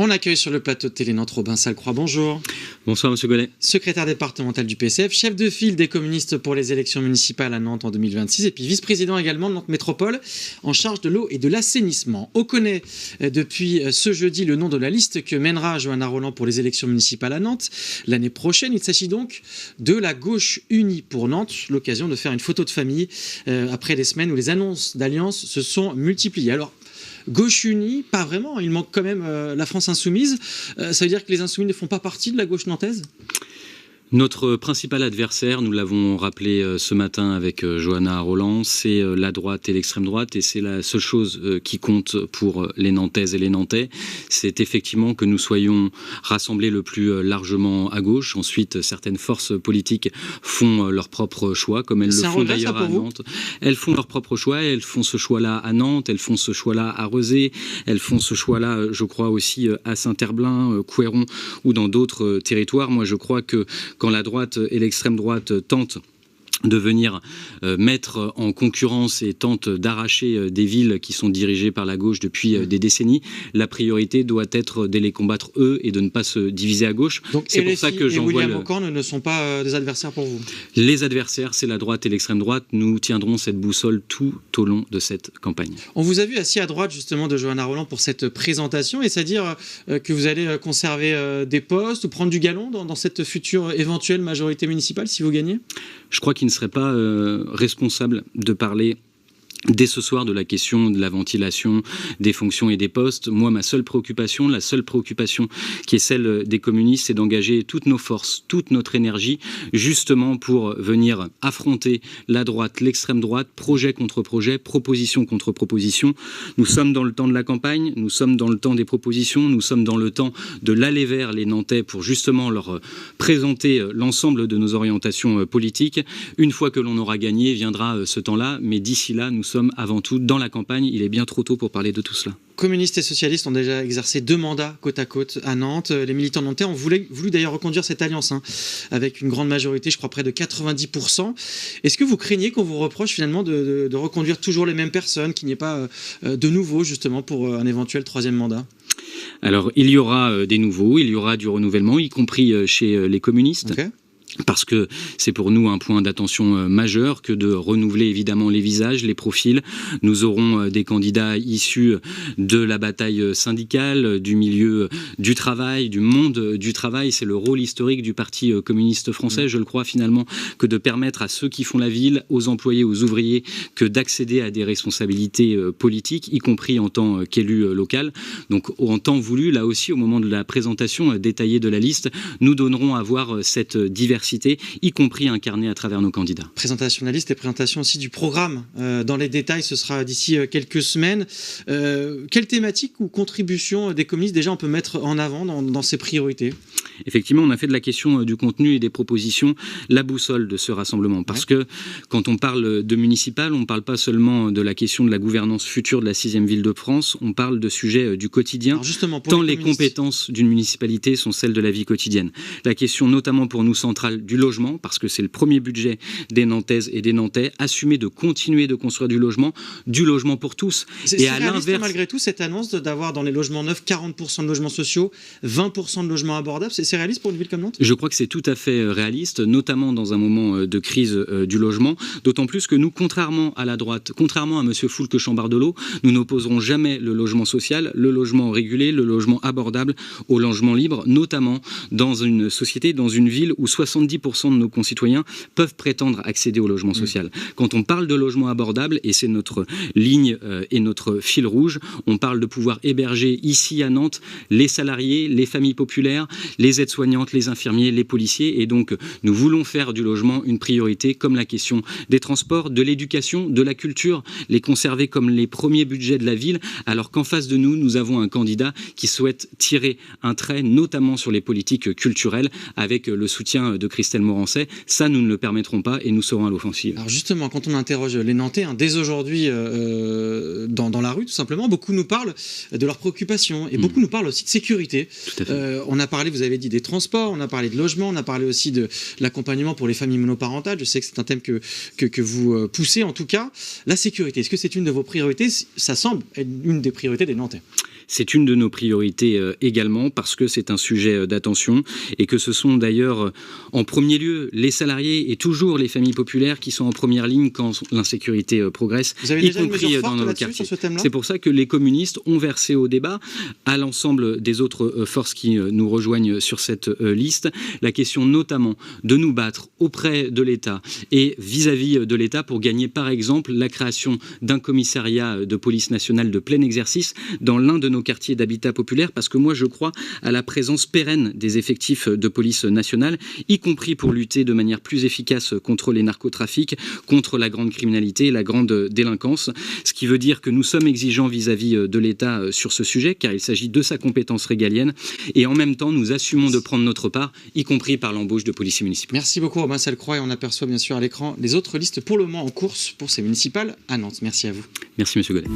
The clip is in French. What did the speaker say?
On accueille sur le plateau de Télé Nantes Robin Salcroix. Bonjour. Bonsoir Monsieur Gollet. Secrétaire départemental du PCF, chef de file des communistes pour les élections municipales à Nantes en 2026 et puis vice-président également de Nantes Métropole en charge de l'eau et de l'assainissement. On connaît depuis ce jeudi le nom de la liste que mènera Johanna Rolland pour les élections municipales à Nantes l'année prochaine. Il s'agit donc de la Gauche Unie pour Nantes, l'occasion de faire une photo de famille après des semaines où les annonces d'alliance se sont multipliées. Alors, Gauche unie, pas vraiment, il manque quand même la France insoumise. Ça veut dire que les insoumis ne font pas partie de la gauche nantaise ? Notre principal adversaire, nous l'avons rappelé ce matin avec Johanna Rolland, c'est la droite et l'extrême droite, et c'est la seule chose qui compte pour les Nantaises et les Nantais. C'est effectivement que nous soyons rassemblés le plus largement à gauche. Ensuite, certaines forces politiques font leur propre choix, comme elles le font d'ailleurs à Nantes. Elles font leur propre choix, elles font ce choix-là à Nantes, elles font ce choix-là à Rezé, elles font ce choix-là, je crois, aussi à Saint-Herblain, Couëron ou dans d'autres territoires. Moi, je crois que quand la droite et l'extrême droite tentent de venir mettre en concurrence et tente d'arracher des villes qui sont dirigées par la gauche depuis des décennies, la priorité doit être de les combattre eux et de ne pas se diviser à gauche. Donc c'est pour ça que j'envoie William Aucan ne sont pas des adversaires pour vous. Les adversaires, c'est la droite et l'extrême droite. Nous tiendrons cette boussole tout au long de cette campagne. On vous a vu assis à droite justement de Johanna Rolland pour cette présentation, et c'est-à-dire que vous allez conserver des postes ou prendre du galon dans cette future éventuelle majorité municipale si vous gagnez ? Je crois qu'il ne serait pas responsable de parler dès ce soir de la question de la ventilation des fonctions et des postes. Moi, ma seule préoccupation, la seule préoccupation qui est celle des communistes, c'est d'engager toutes nos forces, toute notre énergie, justement pour venir affronter la droite, l'extrême droite, projet contre projet, proposition contre proposition. Nous sommes dans le temps de la campagne, nous sommes dans le temps des propositions, nous sommes dans le temps de l'aller vers les Nantais pour justement leur présenter l'ensemble de nos orientations politiques. Une fois que l'on aura gagné, viendra ce temps-là, mais d'ici là, nous sommes avant tout dans la campagne. Il est bien trop tôt pour parler de tout cela. Communistes et socialistes ont déjà exercé 2 mandats côte à côte à Nantes. Les militants nantais ont voulu d'ailleurs reconduire cette alliance avec une grande majorité, je crois près de 90%. Est-ce que vous craignez qu'on vous reproche finalement de reconduire toujours les mêmes personnes, qu'il n'y ait pas de nouveaux justement pour un éventuel 3e mandat ? Alors il y aura des nouveaux, il y aura du renouvellement, y compris chez les communistes. Okay. Parce que c'est pour nous un point d'attention majeur que de renouveler évidemment les visages, les profils. Nous aurons des candidats issus de la bataille syndicale, du milieu du travail, du monde du travail. C'est le rôle historique du Parti communiste français, je le crois finalement, que de permettre à ceux qui font la ville, aux employés, aux ouvriers, que d'accéder à des responsabilités politiques, y compris en tant qu'élu local. Donc en temps voulu, là aussi, au moment de la présentation détaillée de la liste, nous donnerons à voir cette diversité, y compris incarnée à travers nos candidats. Présentation de la liste et présentation aussi du programme. Dans les détails, ce sera d'ici quelques semaines. Quelle thématique ou contribution des communistes déjà on peut mettre en avant dans ces priorités ? Effectivement, on a fait de la question du contenu et des propositions la boussole de ce rassemblement. Parce que quand on parle de municipal, on ne parle pas seulement de la question de la gouvernance future de la 6e ville de France, on parle de sujets du quotidien. Alors justement, tant les compétences d'une municipalité sont celles de la vie quotidienne. La question notamment pour nous centrale du logement, parce que c'est le premier budget des Nantaises et des Nantais, assumer de continuer de construire du logement pour tous. Et à l'inverse, malgré tout, cette annonce d'avoir dans les logements neufs 40% de logements sociaux, 20% de logements abordables, c'est réaliste pour une ville comme Nantes ? Je crois que c'est tout à fait réaliste, notamment dans un moment de crise du logement, d'autant plus que nous, contrairement à la droite, contrairement à M. Foulque-Chambardelot, nous n'opposerons jamais le logement social, le logement régulé, le logement abordable au logement libre, notamment dans une société, dans une ville où 70% de nos concitoyens peuvent prétendre accéder au logement social. Quand on parle de logement abordable, et c'est notre ligne et notre fil rouge, on parle de pouvoir héberger ici à Nantes les salariés, les familles populaires, les aides-soignantes, les infirmiers, les policiers, et donc nous voulons faire du logement une priorité, comme la question des transports, de l'éducation, de la culture, les conserver comme les premiers budgets de la ville, alors qu'en face de nous, nous avons un candidat qui souhaite tirer un trait, notamment sur les politiques culturelles, avec le soutien de Christelle Morançais. Ça, nous ne le permettrons pas et nous serons à l'offensive. Alors justement, quand on interroge les Nantais, dès aujourd'hui, dans la rue, tout simplement, beaucoup nous parlent de leurs préoccupations et beaucoup nous parlent aussi de sécurité. On a parlé, vous avez dit, des transports, on a parlé de logement, on a parlé aussi de l'accompagnement pour les familles monoparentales. Je sais que c'est un thème que vous poussez en tout cas. La sécurité, est-ce que c'est une de vos priorités ? Ça semble être une des priorités des Nantais. C'est une de nos priorités également, parce que c'est un sujet d'attention et que ce sont d'ailleurs en premier lieu les salariés et toujours les familles populaires qui sont en première ligne quand l'insécurité progresse, Vous avez y déjà une compris mesure dans forte nos là-dessus, quartiers. sur ce thème-là ? C'est pour ça que les communistes ont versé au débat, à l'ensemble des autres forces qui nous rejoignent sur cette liste, la question notamment de nous battre auprès de l'État et vis-à-vis de l'État pour gagner par exemple la création d'un commissariat de police nationale de plein exercice dans l'un de nos quartiers d'habitat populaire, parce que moi je crois à la présence pérenne des effectifs de police nationale, y compris pour lutter de manière plus efficace contre les narcotrafics, contre la grande criminalité, la grande délinquance, ce qui veut dire que nous sommes exigeants vis-à-vis de l'État sur ce sujet, car il s'agit de sa compétence régalienne, et en même temps nous assumons de prendre notre part, y compris par l'embauche de policiers municipaux. Merci beaucoup Romain Salcroix, et on aperçoit bien sûr à l'écran les autres listes pour le moment en course pour ces municipales à Nantes. Merci à vous. Merci Monsieur Godet.